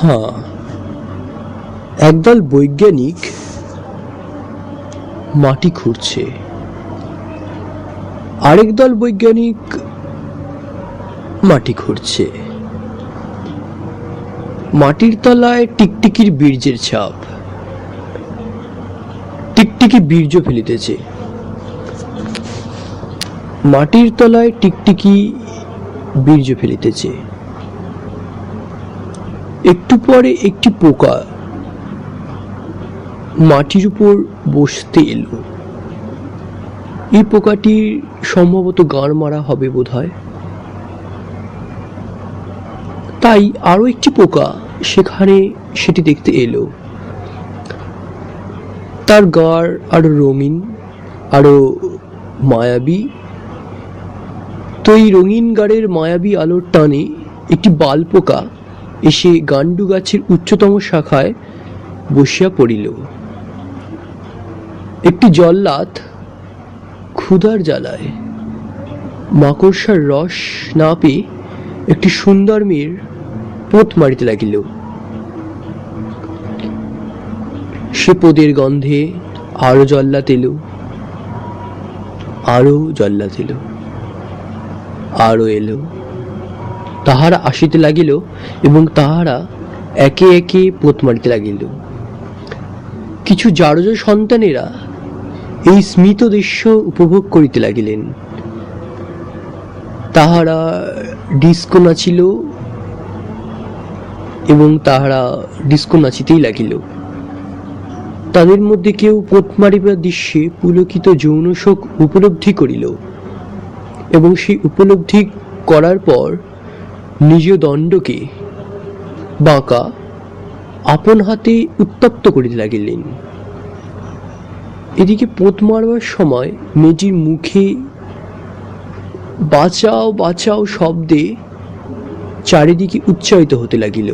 হ্যাঁ, একদল বৈজ্ঞানিক মাটি খুঁড়ছে, আরেক দল বৈজ্ঞানিক মাটি খুঁড়ছে। মাটির তলায় টিকটিকির বীর্যের ছাপ। টিকটিকি বীর্য ফেলিতেছে। মাটির তলায় টিকটিকি বীর্য ফেলিতেছে। একটু পরে একটি পোকা মাটির উপর বসতে এলো। এই পোকাটির সম্ভবত গাঁড় মারা হবে বোধহয়। তাই আরো একটি পোকা সেখানে সেটি দেখতে এলো। তার গাঁড় আরো রঙিন, আরো মায়াবী। তো এই রঙিন গাঁড়ের মায়াবী আলোর টানে একটি বাল পোকা এসে গান্ডু গাছের উচ্চতম শাখায় বসিয়া পড়িল। একটি জল্লাদ ক্ষুধার জ্বালায় মাকড়সার রস না পেয়ে একটি সুন্দর মেয়ের পোত মারিতে লাগিল। সে পোদের গন্ধে আরো জল্লাদ এলো, আরো জল্লাদ এলো, আরো এলো। তাহারা আসিতে লাগিল এবং তাহারা একে একে পোত মারিতে লাগিল। কিছু জারজ সন্তানেরা এই স্মিত দৃশ্য উপভোগ করিতে লাগিলেন। তাহারা ডিস্কো নাচিল এবং তাহারা ডিস্কো নাচিতেই লাগিল। তাদের মধ্যে কেউ পোত মারিবার দৃশ্যে পুলকিত যৌন শোক উপলব্ধি করিল এবং সেই উপলব্ধি করার পর নিজ দণ্ডকে বাঁকা আপন হাতে উত্তপ্ত করিতে লাগিলেন। এদিকে পোত মারবার সময় মেয়েটির মুখে বাঁচাও বাঁচাও শব্দে চারিদিকে উচ্চারিত হতে লাগিল।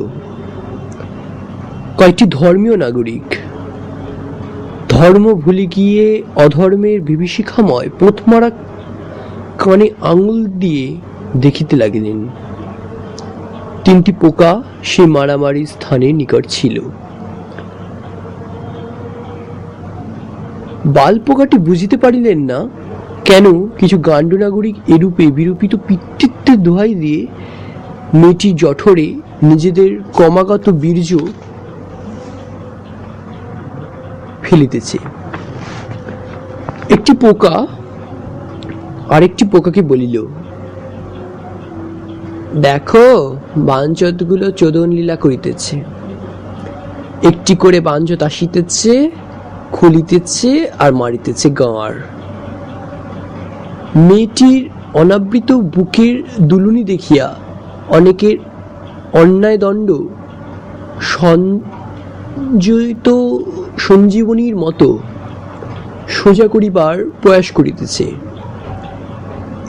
কয়েকটি ধর্মীয় নাগরিক ধর্ম ভুলে গিয়ে অধর্মের বিভীষিকাময় পোত মারা কানে আঙুল দিয়ে দেখিতে লাগিলেন। তিনটি পোকা সে মারামারি স্থানের নিকট ছিল। বাল পোকাটি বুঝিতে পারিলেন না কেন কিছু গান্ডু নাগরিক এরূপে বিরূপিত পিতৃত্বের দোহাই দিয়ে মেয়েটি জঠরে নিজেদের ক্রমাগত বীর্য ফেলিতেছে। একটি পোকা আরেকটি পোকাকে বলিল, দেখো বাঞ্চতগুলো চোদন লীলা করিতেছে, একটি করে বাঞ্চত আসিতেছে, খুলিতেছে আর মারিতেছে গাঁড়। মেয়েটির অনাবৃত বুকের দুলুনি দেখিয়া অনেকের অন্যায় দণ্ড সঞ্জীবনীর মতো সোজা করিবার প্রয়াস করিতেছে।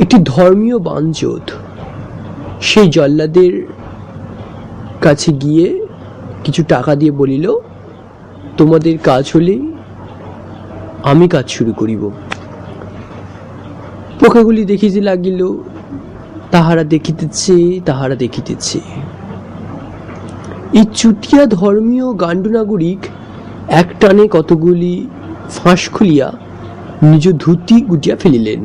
একটি ধর্মীয় বাঞ্চত সেই জল্লাদের কাছে গিয়ে কিছু টাকা দিয়ে বলিল, তোমাদের কাজ হলে আমি কাজ শুরু করিব। পোকাগুলি দেখিতে লাগিল, তাহারা দেখিতেছে, তাহারা দেখিতেছে। এই চুটিয়া ধর্মীয় গান্ডু নাগরিক এক টানে কতগুলি ফাঁস খুলিয়া নিজ ধুতি গুটিয়া ফেলিলেন।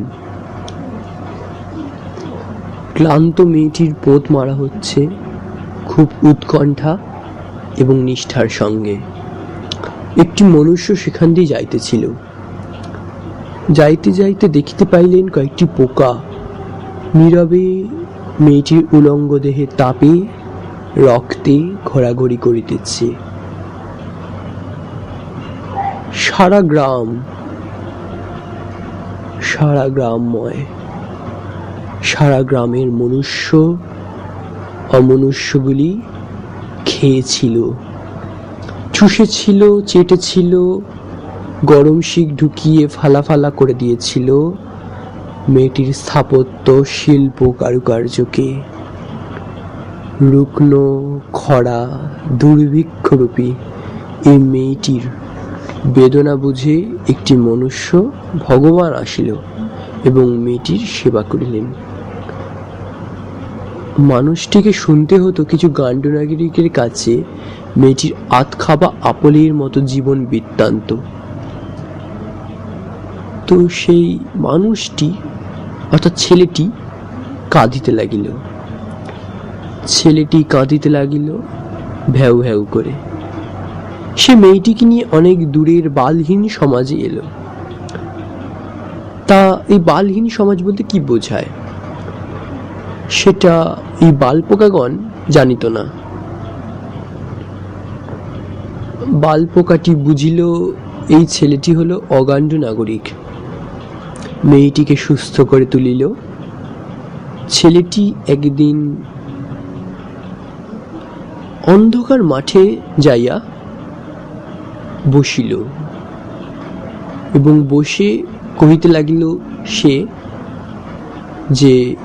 ক্লান্ত মেয়েটির পোত মারা হচ্ছে খুব উৎকণ্ঠা এবং নিষ্ঠার সঙ্গে। একটি মনুষ্য সেখান দিয়ে যাইতেছিল। যাইতে যাইতে দেখিতে পাইলেন কয়েকটি পোকা নীরবে মেয়েটির উলঙ্গ দেহে তাপে রক্তে ঘোরাঘুরি করিতেছে। সারা গ্রামময়, সারা গ্রামের মনুষ্য অমনুষ্যগুলি খেয়েছিল, চুষেছিল, চেটেছিল, গরম শিক ঢুকিয়ে ফালা ফালা করে দিয়েছিল মেয়েটির স্থাপত্য শিল্প কারুকার্যকে। রুগ্ন খরা দুর্ভিক্ষরূপী এই মেয়েটির বেদনা বুঝে একটি মনুষ্য ভগবান আসিল এবং মেয়েটির সেবা করিলেন। মানুষটিকে শুনতে হতো কিছু গান্ডু নাগরিকের কাছে মেয়েটির আধখাওয়া আপলের মতো জীবন বৃত্তান্ত। তো সেই মানুষটি অর্থাৎ ছেলেটি কাঁদিতে লাগিল। ছেলেটি কাঁদিতে লাগিল ভ্যাউ ভ্যাউ করে। সে মেয়েটিকে নিয়ে অনেক দূরের বালহীন সমাজে এলো। তা এই বালহীন সমাজ বলতে কি বোঝায় সেটা এই বালপোকাগণ জানিত না। বালপোকাটি বুঝিল এই ছেলেটি হলো অগান্ডু নাগরিক। মেয়েটিকে সুস্থ করে তুলিল। ছেলেটি একদিন অন্ধকার মাঠে যাইয়া বসিল এবং বসে কহিতে লাগিল সে যে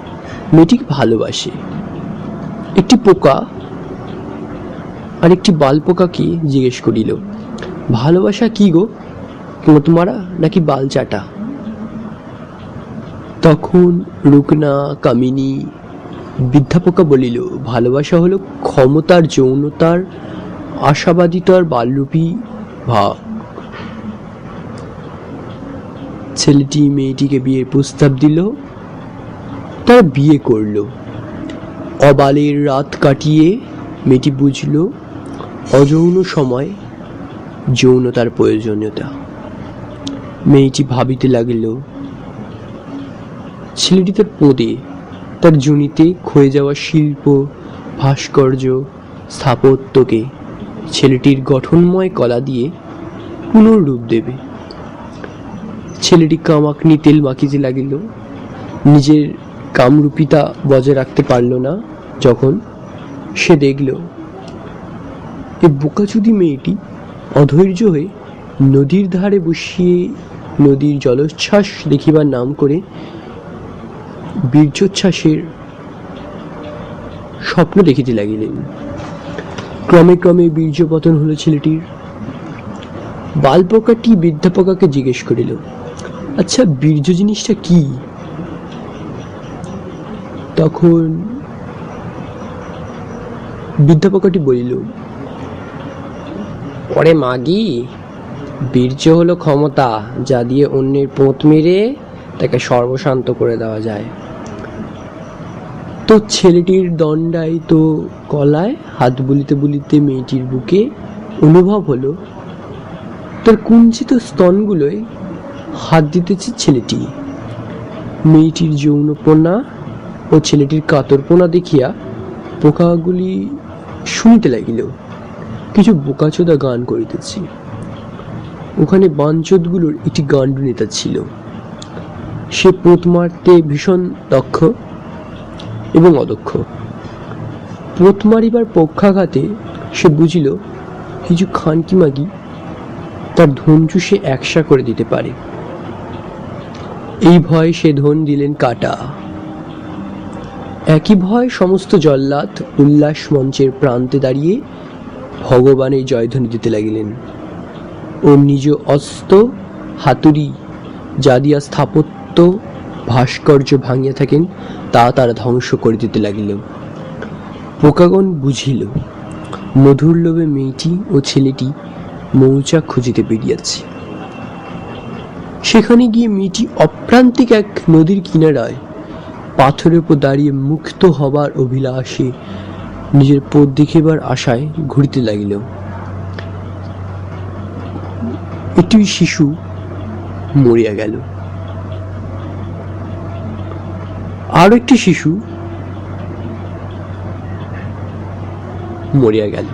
মেয়েটিকে ভালোবাসে। একটি পোকা আর একটি বাল পোকাকে জিজ্ঞেস করিল, ভালোবাসা কি গো, মত মারা নাকি বাল চাটা? তখন রুকনা কামিনী বৃদ্ধা পোকা বলিল, ভালোবাসা হলো ক্ষমতার, যৌনতার, আশাবাদিতার বালরূপী ভাব। ছেলেটি মেয়েটিকে বিয়ের প্রস্তাব দিল। তারা বিয়ে করল। অবালের রাত কাটিয়ে মেয়েটি বুঝল অযৌন সময় যৌনতার প্রয়োজনীয়তা। মেয়েটি ভাবিতে লাগিল ছেলেটি তার পোদে, তার জুনিতে ক্ষয়ে যাওয়া শিল্প, ভাস্কর্য, স্থাপত্যকে ছেলেটির গঠনময় কলা দিয়ে পুনর্রূপ দেবে। ছেলেটি কামাকনি তেল মাখিতে লাগিল। নিজের কামরূপিতা বজায় রাখতে পারল না যখন সে দেখল এই বোকাচুদি মেয়েটি অধৈর্য হয়ে নদীর ধারে বসিয়ে নদীর জলোচ্ছ্বাস দেখিবার নাম করে বীর্যোচ্ছ্বাসের স্বপ্ন দেখিতে লাগিলেন। ক্রমে ক্রমে বীর্যপতন হলো ছেলেটির। বালপোকাটি বৃদ্ধা পোকাকে জিজ্ঞেস করিল, আচ্ছা বীর্য জিনিসটা কি? তখন বৃদ্ধা পোকাটি বলিল, ওরে মাগি, বীর্য হলো ক্ষমতা যা দিয়ে অন্যের পোঁত মেরে তাকে সর্বশান্ত করে দেওয়া যায়। তো ছেলেটির দণ্ডায়িত গলায় হাত বুলিতে বুলিতে মেয়েটির বুকে অনুভব হলো তার কুঞ্চিত স্তনগুলোয় হাত দিতেছে ছেলেটি। মেয়েটির যৌনপনা ও ছেলেটির কাতরপনা দেখিয়া পোকাগুলি শুনিতে লাগিল কিছু বোকাচোদা গান করিতেছে। ওখানে বাঞ্চোদগুলোর একটি গান্ডু নেতা ছিল। সে পোঁত মারতে ভীষণ দক্ষ এবং অদক্ষ। পোঁত মারিবার পক্ষাঘাতে সে বুঝিল কিছু খানকি মাগি তার ধন চুষে একসা করে দিতে পারে। এই ভয়ে সে ধন দিলেন কাটা। একই ভয় সমস্ত জল্লাদ উল্লাস মঞ্চের প্রান্তে দাঁড়িয়ে ভগবানের জয়ধ্বনি দিতে লাগিলেন ও নিজ অস্ত হাতুড়ি যা দিয়া স্থাপত্য ভাস্কর্য ভাঙিয়া থাকেন তা তারা ধ্বংস করে দিতে লাগিল। পোকাগণ বুঝিল মধুর লোভে মেয়েটি ও ছেলেটি মৌচাক খুঁজিতে বেরিয়াছে। সেখানে গিয়ে মেয়েটি অপ্রান্তিক এক নদীর কিনারায় পাথরের উপর দাঁড়িয়ে মুক্ত হবার অভিলাষে নিজের পথ দেখিবার আশায় ঘুরিতে লাগিল। একটি শিশু মরিয়া গেল। আরো একটি শিশু মরিয়া গেল।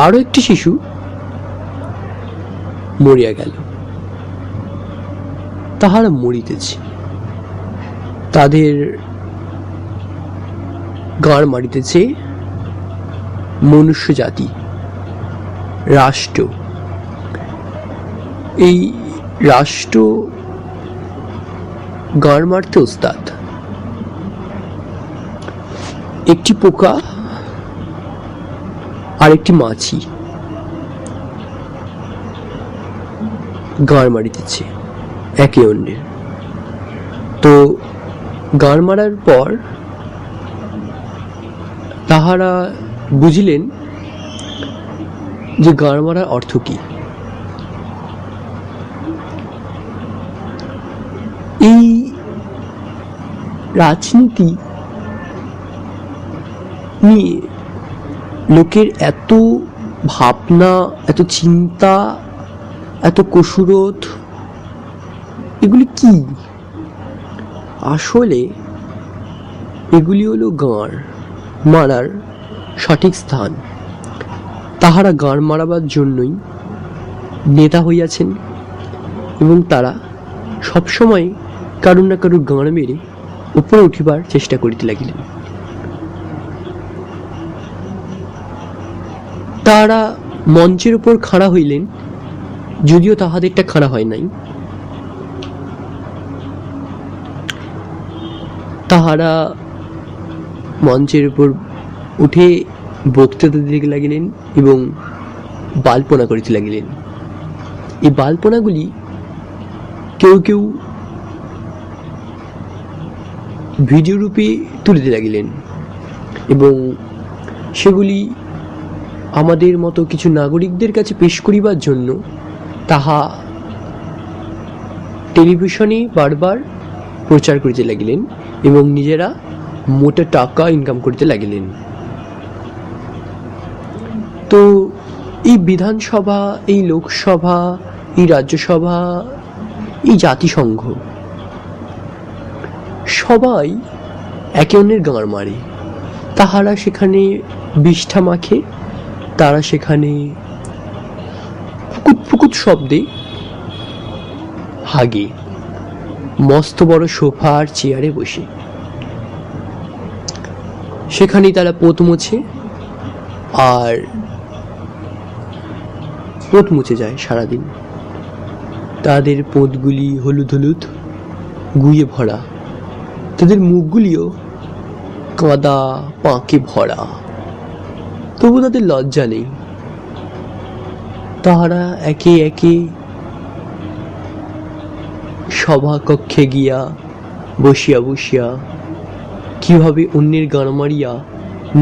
আরো একটি শিশু মরিয়া গেল। তাহারা মরিতেছে। তাদের গাঁড় মারিতেছে মনুষ্য জাতি, রাষ্ট্র। এই রাষ্ট্র গাঁড় মারতে ওস্তাদ। একটি পোকা আর একটি মাছি গাঁড় মারিতেছে একে অন্যের। তো গান মারার পর তাহারা বুঝিলেন যে গান মারার অর্থ কি। এই রাজনীতি নিয়ে লোকের এত ভাবনা, এত চিন্তা, এত কসুরোধ, এগুলি কি? আসলে এগুলি হলো গাঁড় মারার সঠিক স্থান। তাহারা গাঁড় মারাবার জন্যই নেতা হইয়াছেন এবং তারা সবসময় কারুর না কারুর গাঁড় মেরে উপরে উঠিবার চেষ্টা করিতে লাগিলেন। তারা মঞ্চের উপর খাড়া হইলেন, যদিও তাহাদেরটা খাড়া হয় নাই। তাহারা মঞ্চের উপর উঠে বক্তৃতা দিতে লাগিলেন এবং বালপনা করিতে লাগিলেন। এই বালপনাগুলি কেউ কেউ ভিডিও রূপে তুলিতে লাগিলেন এবং সেগুলি আমাদের মতো কিছু নাগরিকদের কাছে পেশ করিবার জন্য তাহা টেলিভিশনে বারবার প্রচার করিতে লাগিলেন এবং নিজেরা মোটা টাকা ইনকাম করতে লাগিলেন। তো এই বিধানসভা, এই লোকসভা, এই রাজ্যসভা, এই জাতিসংঘ সবাই একে অন্যের গাঁড় মারে। তাহারা সেখানে বিষ্ঠা মাখে, তারা সেখানে ফুকুত ফুকুত শব্দে হাগে, মস্ত বড় সোফা আর চেয়ারে বসে। সেখানেই তারা পোত মোছে আর পোত মুছে যায় সারাদিন। তাদের পোতগুলি হলুদ হলুদ গুয়ে ভরা, তাদের মুখগুলিও কাদা পাঁকে ভরা, তবু তাদের লজ্জা নেই। তাহারা একে একে সভাকক্ষে গিয়া বসিয়া বসিয়া কিভাবে অন্যের গান মারিয়া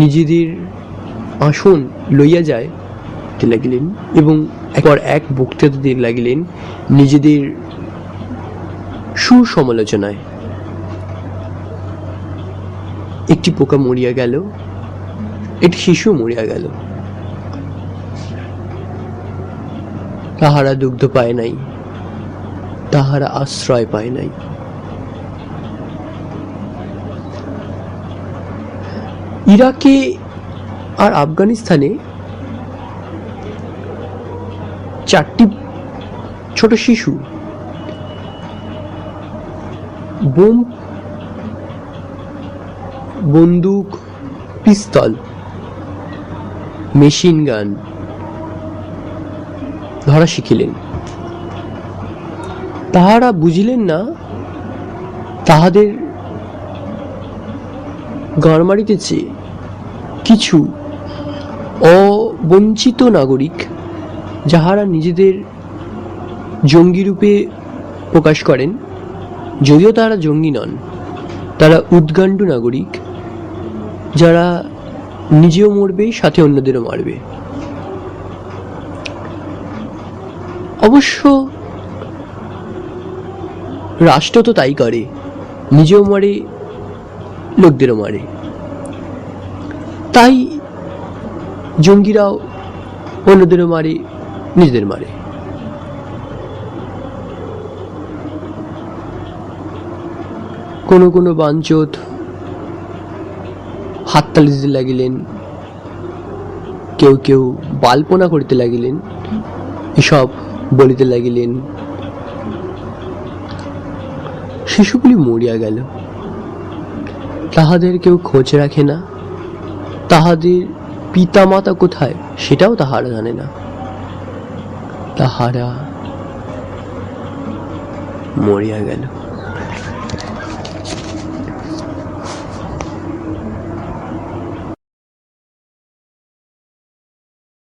নিজেদের আসন লইয়া যায় লাগিলেন এবং একবার এক বক্তৃতা দিতে লাগিলেন নিজেদের সুসমালোচনায়। একটি পোকা মরিয়া গেল, একটি শিশু মরিয়া গেল, তাহারা দুগ্ধ পায় নাই, তাহারা আশ্রয় পায় নাই। ইরাকে আর আফগানিস্তানে 4টি ছোট শিশু বোম, বন্দুক, পিস্তল, মেশিন গান ধরা শিখিলেন। তাহারা বুঝিলেন না তাহাদের গান মারিতেছে কিছু অবঞ্চিত নাগরিক, যাহারা নিজেদের জঙ্গি রূপে প্রকাশ করেন, যদিও তারা জঙ্গি নন। তারা উদ্গান্ডু নাগরিক, যারা নিজেও মরবে, সাথে অন্যদেরও মারবে। অবশ্য রাষ্ট্র তো তাই করে, নিজেও মারে, লোকদেরও মারে। তাই জঙ্গিরাও অন্যদেরও মারে, নিজেদের মারে। কোনো কোনো বাঞ্চোত হাততালি দিতে লাগিলেন, কেউ কেউ বালপনা করিতে লাগিলেন, এসব বলিতে লাগিলেন। শিশুগুলি মরিয়া গেল, তাহাদের কেউ খোঁজ রাখে না, তাহাদের পিতা মাতা কোথায় সেটাও তাহারা জানে না। তাহারা মরিয়া গেল।